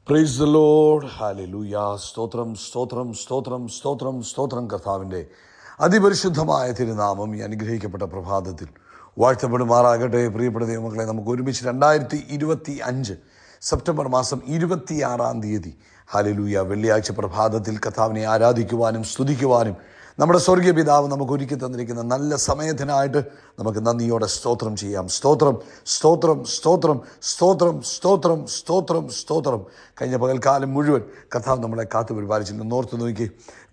Praise the Lord. Hallelujah. സ്തോത്രം സ്തോത്രം സ്തോത്രം സ്തോത്രം സ്തോത്രം. കർത്താവിൻ്റെ അതിപരിശുദ്ധമായ തിരുനാമം ഈ അനുഗ്രഹിക്കപ്പെട്ട പ്രഭാതത്തിൽ വാഴ്ത്തപ്പെടുമാറാകട്ടെ. പ്രിയപ്പെട്ട ദൈവമക്കളെ, നമുക്ക് ഒരുമിച്ച് 2025 സെപ്റ്റംബർ മാസം 26 ഹല്ലേലൂയ വെള്ളിയാഴ്ച പ്രഭാതത്തിൽ കർത്താവിനെ ആരാധിക്കുവാനും സ്തുതിക്കുവാനും നമ്മുടെ സ്വർഗീയ പിതാവ് നമുക്ക് ഒരുക്കി തന്നിരിക്കുന്ന നല്ല സമയത്തിനായിട്ട് നമുക്ക് നന്ദിയോടെ സ്തോത്രം ചെയ്യാം. സ്തോത്രം സ്തോത്രം സ്തോത്രം സ്തോത്രം സ്തോത്രം സ്തോത്രം സ്തോത്രം. കഴിഞ്ഞ പകൽക്കാലം മുഴുവൻ കർത്താവ് നമ്മളെ കാത്തു പരിപാലിച്ചില്ല. ഓർത്ത് നോക്കി,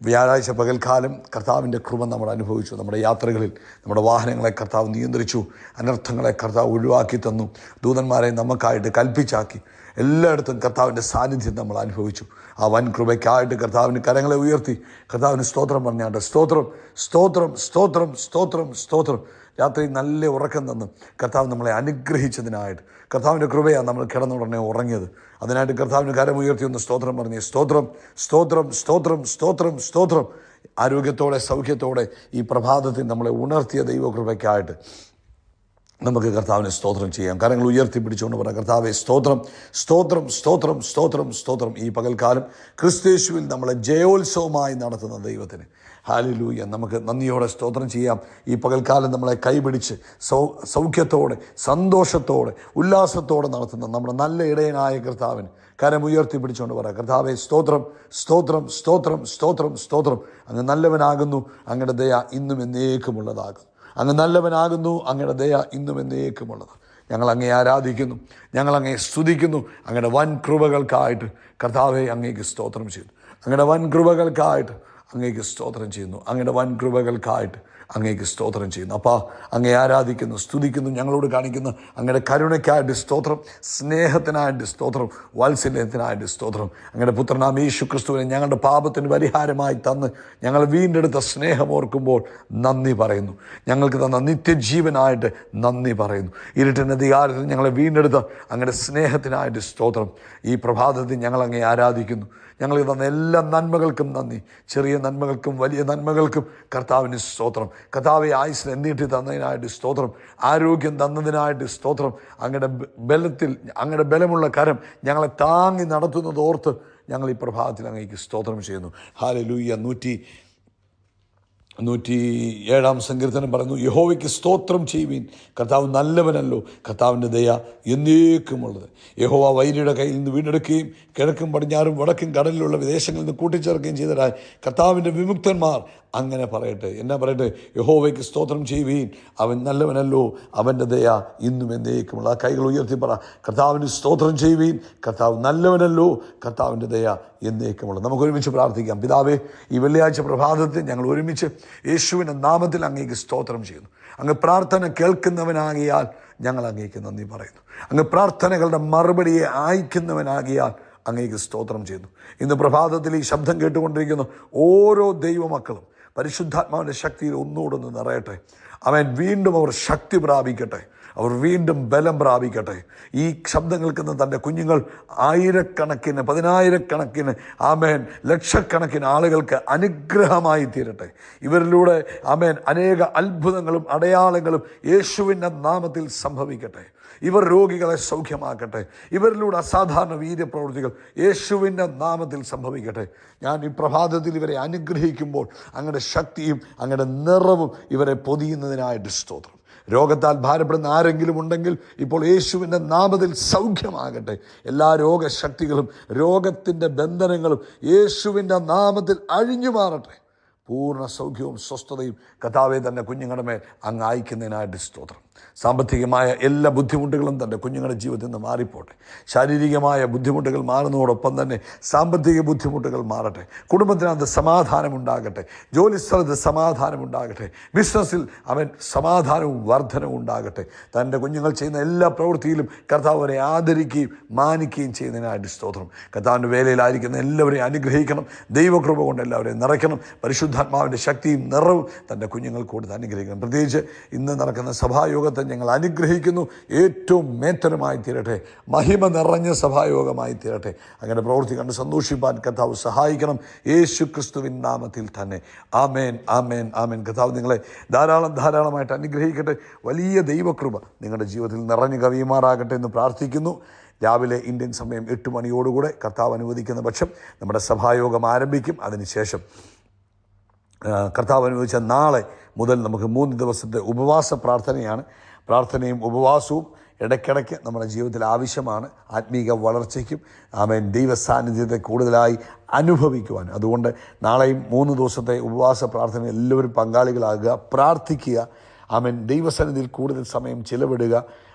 വ്യാഴാഴ്ച പകൽക്കാലം കർത്താവിൻ്റെ കൃപ നമ്മൾ അനുഭവിച്ചു. നമ്മുടെ യാത്രകളിൽ നമ്മുടെ വാഹനങ്ങളെ കർത്താവ് നിയന്ത്രിച്ചു. അനർത്ഥങ്ങളെ കർത്താവ് ഒഴിവാക്കി തന്നു. ദൂതന്മാരെ നമുക്കായിട്ട് കൽപ്പിച്ചാക്കി. എല്ലായിടത്തും കർത്താവിൻ്റെ സാന്നിധ്യം നമ്മൾ അനുഭവിച്ചു. ആ വൻ കൃപയ്ക്കായിട്ട് കർത്താവിന് കരങ്ങളെ ഉയർത്തി കർത്താവിന് സ്തോത്രം പറഞ്ഞാണ്ട് സ്തോത്രം സ്തോത്രം സ്തോത്രം സ്തോത്രം സ്തോത്രം. രാത്രി നല്ല ഉറക്കം തന്ന് കർത്താവ് നമ്മളെ അനുഗ്രഹിച്ചതിനായിട്ട് കർത്താവിൻ്റെ കൃപയാണ് നമ്മൾ കിടന്നുടനെ ഉറങ്ങിയത്. അതിനായിട്ട് കർത്താവിന് കരമുയർത്തി ഒന്ന് സ്തോത്രം പറഞ്ഞ് സ്തോത്രം സ്തോത്രം സ്തോത്രം സ്തോത്രം സ്തോത്രം. ആരോഗ്യത്തോടെ സൗഖ്യത്തോടെ ഈ പ്രഭാതത്തിൽ നമ്മളെ ഉണർത്തിയ ദൈവകൃപയ്ക്കായിട്ട് നമുക്ക് കർത്താവിനെ സ്തോത്രം ചെയ്യാം. കരങ്ങൾ ഉയർത്തി പിടിച്ചുകൊണ്ട് പറയാം, കർത്താവെ സ്തോത്രം സ്തോത്രം സ്തോത്രം സ്തോത്രം സ്തോത്രം. ഈ പകൽക്കാലം ക്രിസ്തുയേശുവിൽ നമ്മളെ ജയോത്സവമായി നടത്തുന്ന ദൈവത്തിന് ഹല്ലേലൂയ നമുക്ക് നന്ദിയോടെ സ്തോത്രം ചെയ്യാം. ഈ പകൽക്കാലം നമ്മളെ കൈപിടിച്ച് സൗഖ്യത്തോടെ സന്തോഷത്തോടെ ഉല്ലാസത്തോടെ നടത്തുന്ന നമ്മുടെ നല്ല ഇടയനായ കർത്താവിന് കരമുയർത്തി പിടിച്ചുകൊണ്ട് പറയാം, കർത്താവെ സ്തോത്രം സ്തോത്രം സ്തോത്രം സ്തോത്രം സ്തോത്രം. അങ്ങ് നല്ലവനാകുന്നു, അങ്ങയുടെ ദയ ഇന്നും എന്നേക്കുമുള്ളതാകും. അങ്ങ് നല്ലവനാകുന്നു, അങ്ങയുടെ ദയ ഇന്നും എന്നേക്കുമുള്ളത്. ഞങ്ങൾ അങ്ങേ ആരാധിക്കുന്നു, ഞങ്ങൾ അങ്ങേ സ്തുതിക്കുന്നു. അങ്ങയുടെ വൻ കൃപകൾക്കായിട്ട് കർത്താവെ അങ്ങേക്ക് സ്തോത്രം ചെയ്യുന്നു. അങ്ങയുടെ വൻ കൃപകൾക്കായിട്ട് അങ്ങേക്ക് സ്തോത്രം ചെയ്യുന്നു. അങ്ങയുടെ വൻ കൃപകൾക്കായിട്ട് അങ്ങേക്ക് സ്തോത്രം ചെയ്യുന്നു. അപ്പോൾ അങ്ങേ ആരാധിക്കുന്നു, സ്തുതിക്കുന്നു. ഞങ്ങളോട് കാണിക്കുന്ന അങ്ങയുടെ കരുണയ്ക്കായിട്ട് സ്തോത്രം, സ്നേഹത്തിനായിട്ട് സ്തോത്രം, വാത്സല്യത്തിനായിട്ട് സ്തോത്രം. അങ്ങയുടെ പുത്രനാം യേശു ക്രിസ്തുവിനെ ഞങ്ങളുടെ പാപത്തിന് പരിഹാരമായി തന്ന് ഞങ്ങൾ വീണ്ടെടുത്ത സ്നേഹം ഓർക്കുമ്പോൾ നന്ദി പറയുന്നു. ഞങ്ങൾക്ക് തന്ന നിത്യജീവനായിട്ട് നന്ദി പറയുന്നു. ഇരുട്ടിൻ്റെ അധികാരത്തിൽ ഞങ്ങളെ വീണ്ടെടുത്ത അങ്ങയുടെ സ്നേഹത്തിനായിട്ട് സ്തോത്രം. ഈ പ്രഭാതത്തിൽ ഞങ്ങൾ അങ്ങേ ആരാധിക്കുന്നു. ഞങ്ങൾക്ക് തന്ന എല്ലാ നന്മകൾക്കും നന്ദി. ചെറിയ നന്മകൾക്കും വലിയ നന്മകൾക്കും കർത്താവിന് സ്തോത്രം. കർത്താവെ ആയുസ്സിനെ നീട്ടി തന്നതിനായിട്ട് സ്തോത്രം. ആരോഗ്യം തന്നതിനായിട്ട് സ്തോത്രം. അങ്ങയുടെ ബലത്തിൽ അങ്ങയുടെ ബലമുള്ള കരം ഞങ്ങളെ താങ്ങി നടത്തുന്നതോർത്ത് ഞങ്ങൾ ഈ പ്രഭാതത്തിൽ അങ്ങേക്ക് സ്തോത്രം ചെയ്യുന്നു. ഹല്ലേലൂയ. 107 സങ്കീർത്തനം പറയുന്നു, യഹോവയ്ക്ക് സ്തോത്രം ചെയ്യുവീൻ, കർത്താവ് നല്ലവനല്ലോ, കർത്താവിൻ്റെ ദയ എന്നേക്കുമുള്ളത്. യഹോവ വൈരിയുടെ കയ്യിൽ നിന്ന് വീണ്ടെടുക്കുകയും കിഴക്കും പടിഞ്ഞാറും വടക്കും കടലിലുള്ള വിദേശങ്ങളിൽ നിന്ന് കൂട്ടിച്ചേർക്കുകയും ചെയ്തതായി കർത്താവിൻ്റെ വിമുക്തന്മാർ അങ്ങനെ പറയട്ടെ. എന്നാ പറയട്ടെ? യഹോവയ്ക്ക് സ്തോത്രം ചെയ്യുവീൻ, അവൻ നല്ലവനല്ലോ, അവൻ്റെ ദയ ഇന്നും എന്നേക്കുമുള്ള. ആ കൈകൾ ഉയർത്തി പറ, കർത്താവിന് സ്തോത്രം ചെയ്യുവീൻ, കർത്താവ് നല്ലവനല്ലോ, കർത്താവിൻ്റെ ദയ എന്നേക്കുമുള്ള. നമുക്ക് ഒരുമിച്ച് പ്രാർത്ഥിക്കാം. പിതാവേ, ഈ വെള്ളിയാഴ്ച പ്രഭാതത്തിൽ ഞങ്ങൾ ഒരുമിച്ച് യേശുവിൻ്റെ നാമത്തിൽ അങ്ങേക്ക് സ്തോത്രം ചെയ്യുന്നു. അങ്ങ് പ്രാർത്ഥന കേൾക്കുന്നവനാകിയാൽ ഞങ്ങൾ അങ്ങേക്ക് നന്ദി പറയുന്നു. അങ്ങ് പ്രാർത്ഥനകളുടെ മറുപടിയെ അയക്കുന്നവനാകിയാൽ അങ്ങേക്ക് സ്തോത്രം ചെയ്യുന്നു. ഇന്ന് പ്രഭാതത്തിൽ ഈ ശബ്ദം കേട്ടുകൊണ്ടിരിക്കുന്ന ഓരോ ദൈവമക്കളും പരിശുദ്ധാത്മാവിൻ്റെ ശക്തിയിൽ ഒന്നുകൂടൊന്ന് നിറയട്ടെ. അവൻ വീണ്ടും അവർ ശക്തി പ്രാപിക്കട്ടെ, അവർ വീണ്ടും ബലം പ്രാപിക്കട്ടെ. ഈ ശബ്ദം കേൾക്കുന്ന തൻ്റെ കുഞ്ഞുങ്ങൾ ആയിരക്കണക്കിന് പതിനായിരക്കണക്കിന് ആമേൻ ലക്ഷക്കണക്കിന് ആളുകൾക്ക് അനുഗ്രഹമായി തീരട്ടെ. ഇവരിലൂടെ ആമേൻ അനേക അത്ഭുതങ്ങളും അടയാളങ്ങളും യേശുവിൻ്റെ നാമത്തിൽ സംഭവിക്കട്ടെ. ഇവർ രോഗികളെ സൗഖ്യമാക്കട്ടെ. ഇവരിലൂടെ അസാധാരണ വീര്യപ്രവൃത്തികൾ യേശുവിൻ്റെ നാമത്തിൽ സംഭവിക്കട്ടെ. ഞാൻ ഈ പ്രഭാതത്തിൽ ഇവരെ അനുഗ്രഹിക്കുമ്പോൾ അങ്ങയുടെ ശക്തിയും അങ്ങയുടെ നിറവും ഇവരെ പൊതിയുന്നതിനായിട്ട് സ്തോത്രം. രോഗത്താൽ ഭാരപ്പെടുന്ന ആരെങ്കിലും ഉണ്ടെങ്കിൽ ഇപ്പോൾ യേശുവിൻ്റെ നാമത്തിൽ സൗഖ്യമാകട്ടെ. എല്ലാ രോഗശക്തികളും രോഗത്തിൻ്റെ ബന്ധനങ്ങളും യേശുവിൻ്റെ നാമത്തിൽ അഴിഞ്ഞു മാറട്ടെ. പൂർണ്ണ സൗഖ്യവും സ്വസ്ഥതയും കർത്താവെ തൻ്റെ കുഞ്ഞുങ്ങളുടെ മേൽ അങ്ങ് അയക്കുന്നതിനായിട്ട് സ്തോത്രം. സാമ്പത്തികമായ എല്ലാ ബുദ്ധിമുട്ടുകളും തൻ്റെ കുഞ്ഞുങ്ങളുടെ ജീവിതത്തിൽ നിന്ന് മാറിപ്പോട്ടെ. ശാരീരികമായ ബുദ്ധിമുട്ടുകൾ മാറുന്നതോടൊപ്പം തന്നെ സാമ്പത്തിക ബുദ്ധിമുട്ടുകൾ മാറട്ടെ. കുടുംബത്തിനകത്ത് സമാധാനമുണ്ടാകട്ടെ. ജോലിസ്ഥലത്ത് സമാധാനമുണ്ടാകട്ടെ. ബിസിനസ്സിൽ അവൻ സമാധാനവും വർധനവും ഉണ്ടാകട്ടെ. തൻ്റെ കുഞ്ഞുങ്ങൾ ചെയ്യുന്ന എല്ലാ പ്രവൃത്തിയിലും കർത്താവ് അവരെ ആദരിക്കുകയും മാനിക്കുകയും ചെയ്യുന്നതിനായിട്ട് സ്തോത്രം. കർത്താവിൻ്റെ വേലയിലായിരിക്കുന്ന എല്ലാവരെയും അനുഗ്രഹിക്കണം. ദൈവകൃപ കൊണ്ട് എല്ലാവരെയും നിറയ്ക്കണം. പരിശുദ്ധാത്മാവിൻ്റെ ശക്തിയും നിറവും തൻ്റെ കുഞ്ഞുങ്ങൾ കൂടുതൽ അനുഗ്രഹിക്കണം. പ്രത്യേകിച്ച് ഇന്ന് നടക്കുന്ന സഭായോഗത്തെ ഞങ്ങൾ അനുഗ്രഹിക്കുന്നു. ഏറ്റവും മേത്തരമായി തീരട്ടെ, മഹിമ നിറഞ്ഞ സഭായോഗമായി തീരട്ടെ. അങ്ങനെ പ്രവൃത്തി കണ്ട് സന്തോഷിപ്പാൻ കർത്താവ് സഹായിക്കണം. യേശു ക്രിസ്തുവിൻ നാമത്തിൽ തന്നെ ആമേൻ ആമേൻ ആമേൻ. കർത്താവ് നിങ്ങളെ ധാരാളമായിട്ട് അനുഗ്രഹിക്കട്ടെ. വലിയ ദൈവകൃപ നിങ്ങളുടെ ജീവിതത്തിൽ നിറഞ്ഞു കവിയുമാറാകട്ടെ എന്ന് പ്രാർത്ഥിക്കുന്നു. രാവിലെ ഇന്ത്യൻ സമയം 8 മണിയോടുകൂടെ കർത്താവ് അനുവദിക്കുന്ന പക്ഷം നമ്മുടെ സഭായോഗം ആരംഭിക്കും. അതിനുശേഷം കർത്താവ് അനുവദിച്ച നാളെ മുതൽ നമുക്ക് 3 ദിവസത്തെ ഉപവാസ പ്രാർത്ഥനയാണ്. പ്രാർത്ഥനയും ഉപവാസവും ഇടയ്ക്കിടയ്ക്ക് നമ്മുടെ ജീവിതത്തിൽ ആവശ്യമാണ്, ആത്മീക വളർച്ചയ്ക്കും ആമേൻ ദൈവ സാന്നിധ്യത്തെ കൂടുതലായി അനുഭവിക്കുവാൻ. അതുകൊണ്ട് നാളെയും 3 ദിവസത്തെ ഉപവാസ പ്രാർത്ഥന എല്ലാവരും പങ്കാളികളാകുക, പ്രാർത്ഥിക്കുക. ആമേൻ ദൈവസന്നിധിയിൽ കൂടുതൽ സമയം ചിലവിടുക.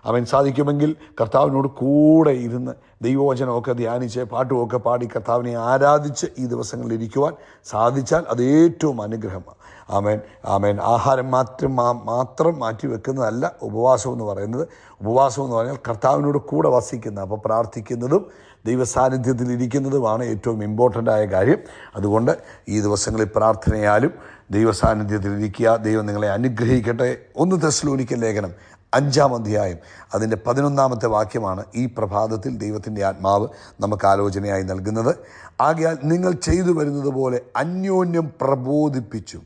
ആമേൻ സാധിക്കുമെങ്കിൽ കർത്താവിനോട് കൂടെ ഇരുന്ന് ദൈവവചനമൊക്കെ ധ്യാനിച്ച് പാട്ടുമൊക്കെ പാടി കർത്താവിനെ ആരാധിച്ച് ഈ ദിവസങ്ങളിൽ ഇരിക്കുവാൻ സാധിച്ചാൽ അത് ഏറ്റവും അനുഗ്രഹമാണ്. ആമേൻ ആമേൻ. ആഹാരം മാത്രം മാറ്റി വെക്കുന്നതല്ല ഉപവാസം എന്ന് പറയുന്നത്. ഉപവാസം എന്ന് പറഞ്ഞാൽ കർത്താവിനോട് കൂടെ വസിക്കുന്ന, അപ്പോൾ പ്രാർത്ഥിക്കുന്നതും ദൈവ സാന്നിധ്യത്തിൽ ഇരിക്കുന്നതുമാണ് ഏറ്റവും ഇമ്പോർട്ടൻ്റായ കാര്യം. അതുകൊണ്ട് ഈ ദിവസങ്ങളിൽ പ്രാർത്ഥനയാലും ദൈവ സാന്നിധ്യത്തിൽ ഇരിക്കുക. ദൈവം നിങ്ങളെ അനുഗ്രഹിക്കട്ടെ. 1 തെസ്സലോനിക്കർ ലേഖനം 5-ാം അധ്യായം അതിൻ്റെ 11-ാമത്തെ വാക്യമാണ് ഈ പ്രഭാതത്തിൽ ദൈവത്തിൻ്റെ ആത്മാവ് നമുക്ക് ആലോചനയായി നൽകുന്നത്. ആകയാൽ നിങ്ങൾ ചെയ്തു വരുന്നത് പോലെ അന്യോന്യം പ്രബോധിപ്പിച്ചും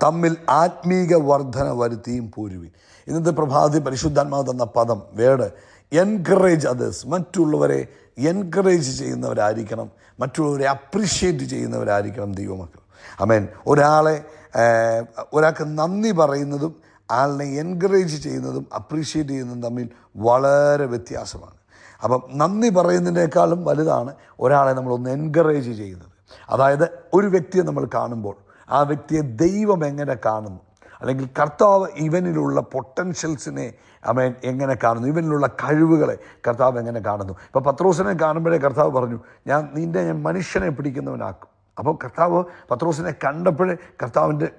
തമ്മിൽ ആത്മീക വർധന വരുത്തിയും പോരുവിൻ. ഇന്നത്തെ പ്രഭാതത്തിൽ പരിശുദ്ധാത്മാവ് തന്ന പദം വേർഡ് എൻകറേജ് അതേഴ്സ്. മറ്റുള്ളവരെ എൻകറേജ് ചെയ്യുന്നവരായിരിക്കണം, മറ്റുള്ളവരെ അപ്രീഷിയേറ്റ് ചെയ്യുന്നവരായിരിക്കണം ദൈവമക്കൾ. ആമേൻ. ഒരാൾക്ക് നന്ദി പറയുന്നതും ആളിനെ എൻകറേജ് ചെയ്യുന്നതും അപ്രീഷിയേറ്റ് ചെയ്യുന്നതും തമ്മിൽ വളരെ വ്യത്യാസമാണ്. അപ്പം നന്ദി പറയുന്നതിനേക്കാളും വലുതാണ് ഒരാളെ നമ്മളൊന്ന് എൻകറേജ് ചെയ്യുന്നത്. അതായത് ഒരു വ്യക്തിയെ നമ്മൾ കാണുമ്പോൾ ആ വ്യക്തിയെ ദൈവം എങ്ങനെ കാണുന്നു, അല്ലെങ്കിൽ കർത്താവ് ഇവനിലുള്ള പൊട്ടൻഷ്യൽസിനെ ആമേൻ എങ്ങനെ കാണുന്നു, ഇവനിലുള്ള കഴിവുകളെ കർത്താവ് എങ്ങനെ കാണുന്നു. ഇപ്പോൾ പത്രോസിനെ കാണുമ്പോഴേ കർത്താവ് പറഞ്ഞു, ഞാൻ മനുഷ്യനെ പിടിക്കുന്നവനാക്കും. അപ്പോൾ കർത്താവ് പത്രോസിനെ കണ്ടപ്പോഴേ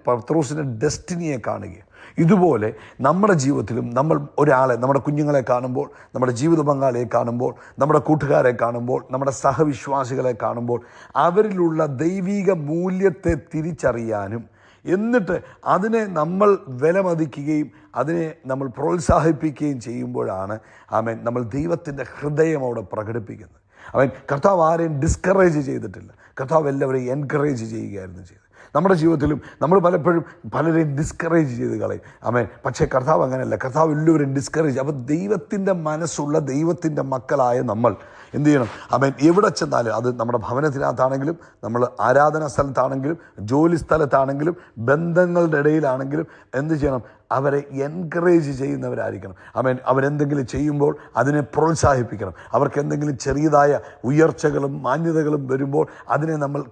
പത്രോസിൻ്റെ ഡെസ്റ്റിനിയെ കാണുകയാണ്. ഇതുപോലെ നമ്മുടെ ജീവിതത്തിലും നമ്മൾ ഒരാളെ, നമ്മുടെ കുഞ്ഞുങ്ങളെ കാണുമ്പോൾ, നമ്മുടെ ജീവിത പങ്കാളിയെ കാണുമ്പോൾ, നമ്മുടെ കൂട്ടുകാരെ കാണുമ്പോൾ, നമ്മുടെ സഹവിശ്വാസികളെ കാണുമ്പോൾ അവരിലുള്ള ദൈവിക മൂല്യത്തെ തിരിച്ചറിയാനും എന്നിട്ട് അതിനെ നമ്മൾ വിലമതിക്കുകയും അതിനെ നമ്മൾ പ്രോത്സാഹിപ്പിക്കുകയും ചെയ്യുമ്പോഴാണ് ആമേൻ നമ്മൾ ദൈവത്തിൻ്റെ ഹൃദയം അവിടെ പ്രകടിപ്പിക്കുന്നത്. അവൻ കർത്താവ് ആരെയും ഡിസ്കറേജ് ചെയ്തിട്ടില്ല. കർത്താവ് എല്ലാവരെയും എൻകറേജ് ചെയ്യുകയായിരുന്നു ചെയ്തത്. നമ്മുടെ ജീവിതത്തിലും നമ്മൾ പലപ്പോഴും പലരെയും ഡിസ്കറേജ് ചെയ്ത് കളയും. ആമേൻ. പക്ഷേ കർത്താവ് അങ്ങനെയല്ല. കർത്താവ് എല്ലാവരെയും ഡിസ്കറേജ്. അപ്പോൾ ദൈവത്തിൻ്റെ മനസ്സുള്ള ദൈവത്തിൻ്റെ മക്കളായ നമ്മൾ എന്ത് ചെയ്യണം? ആമേൻ. എവിടെ ചെന്നാലും, അത് നമ്മുടെ ഭവനത്തിനകത്താണെങ്കിലും, നമ്മൾ ആരാധനാ സ്ഥലത്താണെങ്കിലും, ജോലി സ്ഥലത്താണെങ്കിലും, ബന്ധങ്ങളുടെ ഇടയിലാണെങ്കിലും എന്ത് ചെയ്യണം? അവരെ എൻകറേജ് ചെയ്യുന്നവരായിരിക്കണം. ആമേൻ. അവരെന്തെങ്കിലും ചെയ്യുമ്പോൾ അതിനെ പ്രോത്സാഹിപ്പിക്കണം. അവർക്ക് എന്തെങ്കിലും ചെറിയതായ ഉയർച്ചകളും മാന്യതകളും വരുമ്പോൾ അതിനെ നമ്മൾ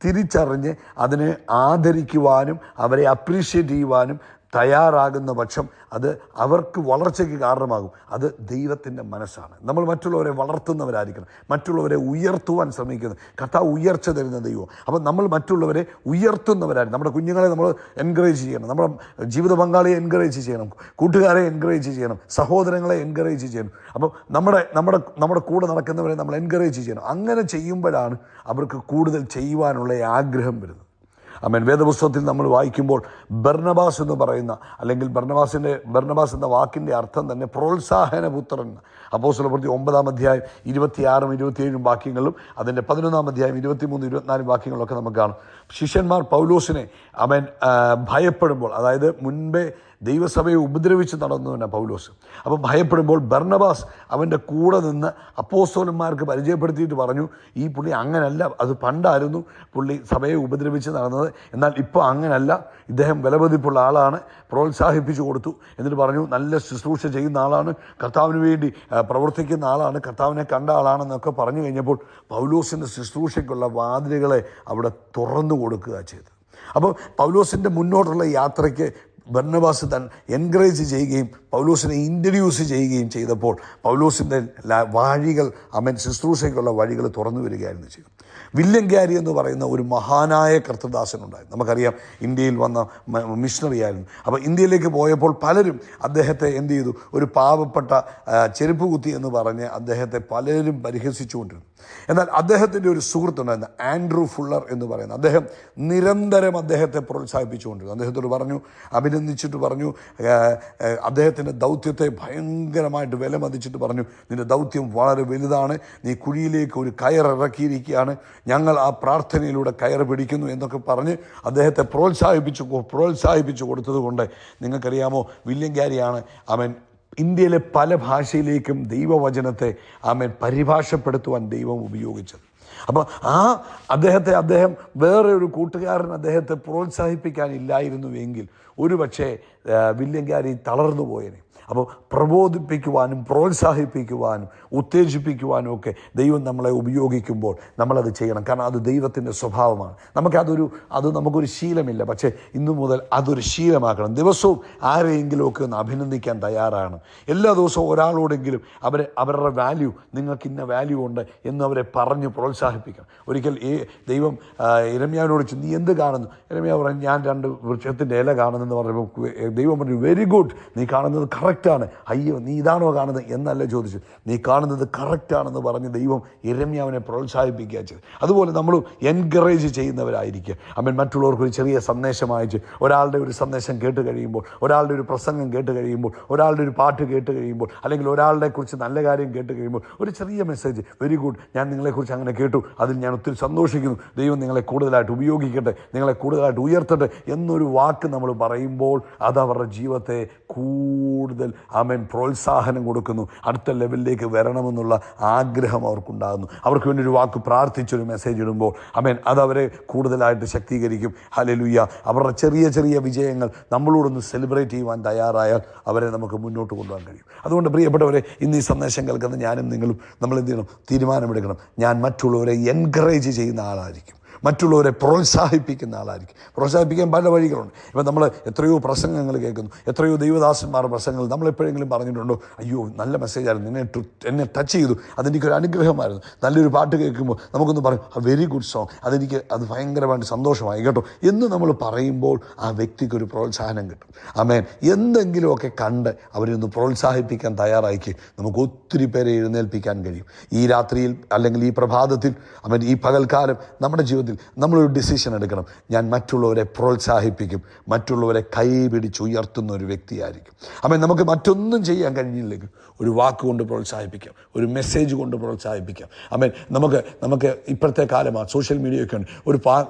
തിരിച്ചറിഞ്ഞ് അതിനെ ആദരിക്കുവാനും അവരെ അപ്രീഷിയേറ്റ് ചെയ്യുവാനും തയ്യാറാകുന്ന പക്ഷം അത് അവർക്ക് വളർച്ചയ്ക്ക് കാരണമാകും. അത് ദൈവത്തിൻ്റെ മനസ്സാണ്. നമ്മൾ മറ്റുള്ളവരെ വളർത്തുന്നവരായിരിക്കണം, മറ്റുള്ളവരെ ഉയർത്തുവാൻ ശ്രമിക്കുന്നത്. കർത്താവ് ഉയർച്ച തരുന്ന ദൈവം. അപ്പം നമ്മൾ മറ്റുള്ളവരെ ഉയർത്തുന്നവരായിരിക്കും. നമ്മുടെ കുഞ്ഞുങ്ങളെ നമ്മൾ എൻകറേജ് ചെയ്യണം, നമ്മുടെ ജീവിത പങ്കാളിയെ എൻകറേജ് ചെയ്യണം, കൂട്ടുകാരെ എൻകറേജ് ചെയ്യണം, സഹോദരങ്ങളെ എൻകറേജ് ചെയ്യണം. അപ്പം നമ്മുടെ കൂടെ നടക്കുന്നവരെ നമ്മൾ എൻകറേജ് ചെയ്യണം. അങ്ങനെ ചെയ്യുമ്പോഴാണ് അവർക്ക് കൂടുതൽ ചെയ്യുവാനുള്ള ആഗ്രഹം വരുന്നത്. ആമേൻ. വേദപുസ്തകത്തിൽ നമ്മൾ വായിക്കുമ്പോൾ ബർന്നബാസ് എന്ന് പറയുന്ന, അല്ലെങ്കിൽ ബർന്നബാസ് എന്ന വാക്കിൻ്റെ അർത്ഥം തന്നെ പ്രോത്സാഹനപുത്രൻ. അപ്പോസ്തലപ്രവൃത്തി 9-ാം അധ്യായം 26-ഉം 27-ഉം വാക്യങ്ങളും അതിൻ്റെ 11-ാം അധ്യായം 23, 24 വാക്യങ്ങളൊക്കെ നമുക്ക് കാണും. ശിഷ്യന്മാർ പൗലോസിനെ ഭയപ്പെടുമ്പോൾ, അതായത് മുൻപേ ദൈവസഭയെ ഉപദ്രവിച്ച് നടന്നവനാണ് പൗലോസ്. അപ്പം ഭയപ്പെടുമ്പോൾ ബർന്നബാസ് അവൻ്റെ കൂടെ നിന്ന് അപ്പോസ്തലന്മാർക്ക് പരിചയപ്പെടുത്തിയിട്ട് പറഞ്ഞു, ഈ പുള്ളി അങ്ങനല്ല, അത് പണ്ടായിരുന്നു പുള്ളി സഭയെ ഉപദ്രവിച്ച് നടന്നത്, എന്നാൽ ഇപ്പോൾ അങ്ങനല്ല, ഇദ്ദേഹം വിലമതിപ്പുള്ള ആളാണ്, പ്രോത്സാഹിപ്പിച്ചു കൊടുത്തു. എന്നിട്ട് പറഞ്ഞു, നല്ല ശുശ്രൂഷ ചെയ്യുന്ന ആളാണ്, കർത്താവിന് വേണ്ടി പ്രവർത്തിക്കുന്ന ആളാണ്, കർത്താവിനെ കണ്ട ആളാണെന്നൊക്കെ പറഞ്ഞു കഴിഞ്ഞപ്പോൾ പൗലോസിൻ്റെ ശുശ്രൂഷയ്ക്കുള്ള വാതിലുകളെ അവിടെ തുറന്നു കൊടുക്കുക ചെയ്തു. അപ്പോൾ പൗലോസിൻ്റെ മുന്നോട്ടുള്ള യാത്രയ്ക്ക് ബർന്നബാസ് എൻകറേജ് ചെയ്യുകയും പൗലോസിനെ ഇൻട്രൊഡ്യൂസ് ചെയ്യുകയും ചെയ്തപ്പോൾ പൗലോസിൻ്റെ വഴികൾ, ശുശ്രൂഷയ്ക്കുള്ള വഴികൾ തുറന്നു വരികയായിരുന്നു ചെയ്തു. വില്യം ക്യാരി എന്ന് പറയുന്ന ഒരു മഹാനായ കർത്തദാസനുണ്ടായിരുന്നു. നമുക്കറിയാം, ഇന്ത്യയിൽ വന്ന മിഷണറി ആയിരുന്നു. അപ്പോൾ ഇന്ത്യയിലേക്ക് പോയപ്പോൾ പലരും അദ്ദേഹത്തെ എന്ത് ചെയ്തു? ഒരു പാവപ്പെട്ട ചെരുപ്പ് കുത്തി എന്ന് പറഞ്ഞ് അദ്ദേഹത്തെ പലരും പരിഹസിച്ചുകൊണ്ടിരുന്നു. എന്നാൽ അദ്ദേഹത്തിൻ്റെ ഒരു സുഹൃത്തുണ്ടായിരുന്നു, ആൻഡ്രൂ ഫുള്ളർ എന്ന് പറയുന്നത്. അദ്ദേഹം നിരന്തരം അദ്ദേഹത്തെ പ്രോത്സാഹിപ്പിച്ചുകൊണ്ടിരുന്നു. അദ്ദേഹത്തോട് പറഞ്ഞു, അഭിനന്ദിച്ചിട്ട് പറഞ്ഞു, അദ്ദേഹത്തിൻ്റെ ദൗത്യത്തെ ഭയങ്കരമായിട്ട് വിലമതിച്ചിട്ട് പറഞ്ഞു, നിൻ്റെ ദൗത്യം വളരെ വലുതാണ്, നീ കുഴിയിലേക്ക് ഒരു കയറിറക്കിയിരിക്കുകയാണ്, ഞങ്ങൾ ആ പ്രാർത്ഥനയിലൂടെ കയറ് പിടിക്കുന്നു എന്നൊക്കെ പറഞ്ഞ് അദ്ദേഹത്തെ പ്രോത്സാഹിപ്പിച്ചു കൊടുത്തത് കൊണ്ട് നിങ്ങൾക്കറിയാമോ, വില്യം ക്യാരിയാണ് ഇന്ത്യയിലെ പല ഭാഷയിലേക്കും ദൈവവചനത്തെ പരിഭാഷപ്പെടുത്തുവാൻ ദൈവം ഉപയോഗിച്ചത്. അപ്പോൾ അദ്ദേഹം വേറെ ഒരു കൂട്ടുകാരൻ അദ്ദേഹത്തെ പ്രോത്സാഹിപ്പിക്കാനില്ലായിരുന്നുവെങ്കിൽ ഒരുപക്ഷെ വില്യം കാരി തളർന്നു പോയേനെ. അപ്പോൾ പ്രബോധിപ്പിക്കുവാനും പ്രോത്സാഹിപ്പിക്കുവാനും ഉത്തേജിപ്പിക്കുവാനും ഒക്കെ ദൈവം നമ്മളെ ഉപയോഗിക്കുമ്പോൾ നമ്മളത് ചെയ്യണം. കാരണം അത് ദൈവത്തിൻ്റെ സ്വഭാവമാണ്. അത് നമുക്കൊരു ശീലമില്ല. പക്ഷേ ഇന്നു മുതൽ അതൊരു ശീലമാക്കണം. ദിവസവും ആരെയെങ്കിലുമൊക്കെ ഒന്ന് അഭിനന്ദിക്കാൻ തയ്യാറാണ്. എല്ലാ ദിവസവും ഒരാളോടെങ്കിലും അവരുടെ വാല്യൂ, നിങ്ങൾക്ക് ഇന്ന വാല്യൂ ഉണ്ട് എന്നവരെ പറഞ്ഞ് പ്രോത്സാഹിപ്പിക്കണം. ഒരിക്കൽ ദൈവം യിരെമ്യാവിനോട് ചോദിച്ചു, നീ എന്ത് കാണുന്നു? യിരെമ്യാവ് പറഞ്ഞു, ഞാൻ 2 വൃക്ഷത്തിൻ്റെ ഇല കാണുന്നെന്ന് പറയുമ്പോൾ ദൈവം പറഞ്ഞു, വെരി ഗുഡ്, നീ കാണുന്നത് കറക്റ്റാണ്. അയ്യോ, നീ ഇതാണോ കാണുന്നത് എന്നല്ല ചോദിച്ചു, നീ കാണുന്നത് കറക്റ്റാണെന്ന് പറഞ്ഞ് ദൈവം യിരെമ്യാവിനെ പ്രോത്സാഹിപ്പിക്കുക ചെയ്തു. അതുപോലെ നമ്മൾ എൻകറേജ് ചെയ്യുന്നവരായിരിക്കുക. മറ്റുള്ളവർക്ക് ഒരു ചെറിയ സന്ദേശം അയച്ച്, ഒരാളുടെ ഒരു സന്ദേശം കേട്ട് കഴിയുമ്പോൾ, ഒരാളുടെ ഒരു പ്രസംഗം കേട്ട് കഴിയുമ്പോൾ, ഒരാളുടെ ഒരു പാട്ട് കേട്ട് കഴിയുമ്പോൾ, അല്ലെങ്കിൽ ഒരാളുടെ കുറിച്ച് നല്ല കാര്യം കേട്ട് കഴിയുമ്പോൾ ഒരു ചെറിയ മെസ്സേജ്, വെരി ഗുഡ്, ഞാൻ നിങ്ങളെക്കുറിച്ച് അങ്ങനെ കേട്ടു, അതിൽ ഞാൻ ഒത്തിരി സന്തോഷിക്കുന്നു, ദൈവം നിങ്ങളെ കൂടുതലായിട്ട് ഉപയോഗിക്കട്ടെ, നിങ്ങളെ കൂടുതലായിട്ട് ഉയർത്തട്ടെ എന്നൊരു വാക്ക് നമ്മൾ പറയുമ്പോൾ അത് അവരുടെ ജീവിതത്തെ കൂടുതൽ പ്രോത്സാഹനം കൊടുക്കുന്നു. അടുത്ത ലെവലിലേക്ക് വരണമെന്നുള്ള ആഗ്രഹം അവർക്കുണ്ടാകുന്നു. അവർക്ക് വേണ്ടി ഒരു വാക്ക് പ്രാർത്ഥിച്ചൊരു മെസ്സേജ് ഇടുമ്പോൾ അതവരെ കൂടുതലായിട്ട് ശക്തീകരിക്കും. ഹല്ലേലൂയ. അവരുടെ ചെറിയ ചെറിയ വിജയങ്ങൾ നമ്മളോടൊന്ന് സെലിബ്രേറ്റ് ചെയ്യുവാൻ തയ്യാറായാൽ അവരെ നമുക്ക് മുന്നോട്ട് കൊണ്ടുപോകാൻ കഴിയും. അതുകൊണ്ട് പ്രിയപ്പെട്ടവരെ, ഇന്ന് ഈ സന്ദേശം കേൾക്കുന്ന ഞാനും നിങ്ങളും നമ്മൾ എന്ത് ചെയ്യണം? തീരുമാനമെടുക്കണം. ഞാൻ മറ്റുള്ളവരെ എൻകറേജ് ചെയ്യുന്ന ആളായിരിക്കും, മറ്റുള്ളവരെ പ്രോത്സാഹിപ്പിക്കുന്ന ആളായിരിക്കും. പ്രോത്സാഹിപ്പിക്കാൻ പല വഴികളുണ്ട്. ഇപ്പം നമ്മൾ എത്രയോ പ്രസംഗങ്ങൾ കേൾക്കുന്നു, എത്രയോ ദൈവദാസന്മാരുടെ പ്രസംഗങ്ങൾ നമ്മളെപ്പോഴെങ്കിലും പറഞ്ഞിട്ടുണ്ടോ, അയ്യോ നല്ല മെസ്സേജായിരുന്നു, എന്നെ ടച്ച് ചെയ്തു, അതെനിക്കൊരു അനുഗ്രഹമായിരുന്നു. നല്ലൊരു പാട്ട് കേൾക്കുമ്പോൾ നമുക്കൊന്ന് പറയും, വെരി ഗുഡ് സോങ്, അത് ഭയങ്കരമായിട്ട് സന്തോഷമായി കേട്ടോ എന്ന് നമ്മൾ പറയുമ്പോൾ ആ വ്യക്തിക്കൊരു പ്രോത്സാഹനം കിട്ടും. എന്തെങ്കിലുമൊക്കെ കണ്ട് അവരെ ഒന്ന് പ്രോത്സാഹിപ്പിക്കാൻ തയ്യാറാക്കി നമുക്ക് ഒത്തിരി പേരെ എഴുന്നേൽപ്പിക്കാൻ കഴിയും. ഈ രാത്രിയിൽ അല്ലെങ്കിൽ ഈ പ്രഭാതത്തിൽ ഈ പകൽക്കാലം നമ്മുടെ ജീവിതത്തിൽ നമ്മളൊരു ഡിസിഷൻ എടുക്കണം. ഞാൻ മറ്റുള്ളവരെ പ്രോത്സാഹിപ്പിക്കും, മറ്റുള്ളവരെ കൈപിടിച്ചുയർത്തുന്ന ഒരു വ്യക്തിയായിരിക്കും. നമുക്ക് മറ്റൊന്നും ചെയ്യാൻ കഴിഞ്ഞില്ലെങ്കിൽ ഒരു വാക്കുകൊണ്ട് പ്രോത്സാഹിപ്പിക്കാം, ഒരു മെസ്സേജ് കൊണ്ട് പ്രോത്സാഹിപ്പിക്കാം. നമുക്ക് ഇപ്പോഴത്തെ കാലമാണ്, സോഷ്യൽ മീഡിയയൊക്കെ ഉണ്ട്.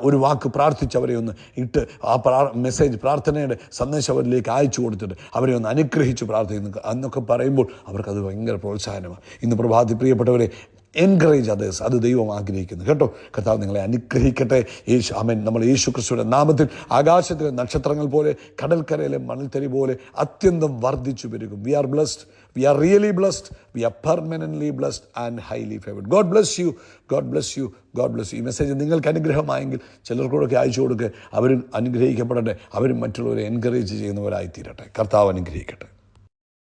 ഒരു വാക്ക് പ്രാർത്ഥിച്ചവരെ ഒന്ന് ഇട്ട് ആ മെസ്സേജ്, പ്രാർത്ഥനയുടെ സന്ദേശം അവരിലേക്ക് അയച്ചു കൊടുത്തിട്ട് അവരെ ഒന്ന് അനുഗ്രഹിച്ച് പ്രാർത്ഥിക്കുന്നു എന്നൊക്കെ പറയുമ്പോൾ അവർക്കത് ഭയങ്കര പ്രോത്സാഹനമാണ്. ഇന്ന് പ്രഭാതി പ്രിയപ്പെട്ടവരെ, എൻകറേജ് അതേഴ്സ്, അത് ദൈവം ആഗ്രഹിക്കുന്നു കേട്ടോ. കർത്താവ് നിങ്ങളെ അനുഗ്രഹിക്കട്ടെ. നമ്മൾ യേശു ക്രിസ്തുവിന്റെ നാമത്തിൽ ആകാശത്തിലെ നക്ഷത്രങ്ങൾ പോലെ, കടൽക്കരയിലെ മണൽത്തരി പോലെ അത്യന്തം വർദ്ധിച്ചു പെരുകും. We are blessed, we are really blessed, we are permanently blessed and highly favoured. God bless you, God bless you, God bless you. ഈ മെസ്സേജ് നിങ്ങൾക്ക് അനുഗ്രഹമായെങ്കിൽ ചിലർക്കൂടൊക്കെ അയച്ചു കൊടുക്കുക. അവരും അനുഗ്രഹിക്കപ്പെടട്ടെ, അവരും മറ്റുള്ളവരെ എൻകറേജ് ചെയ്യുന്നവരായി തീരട്ടെ. കർത്താവ് അനുഗ്രഹിക്കട്ടെ.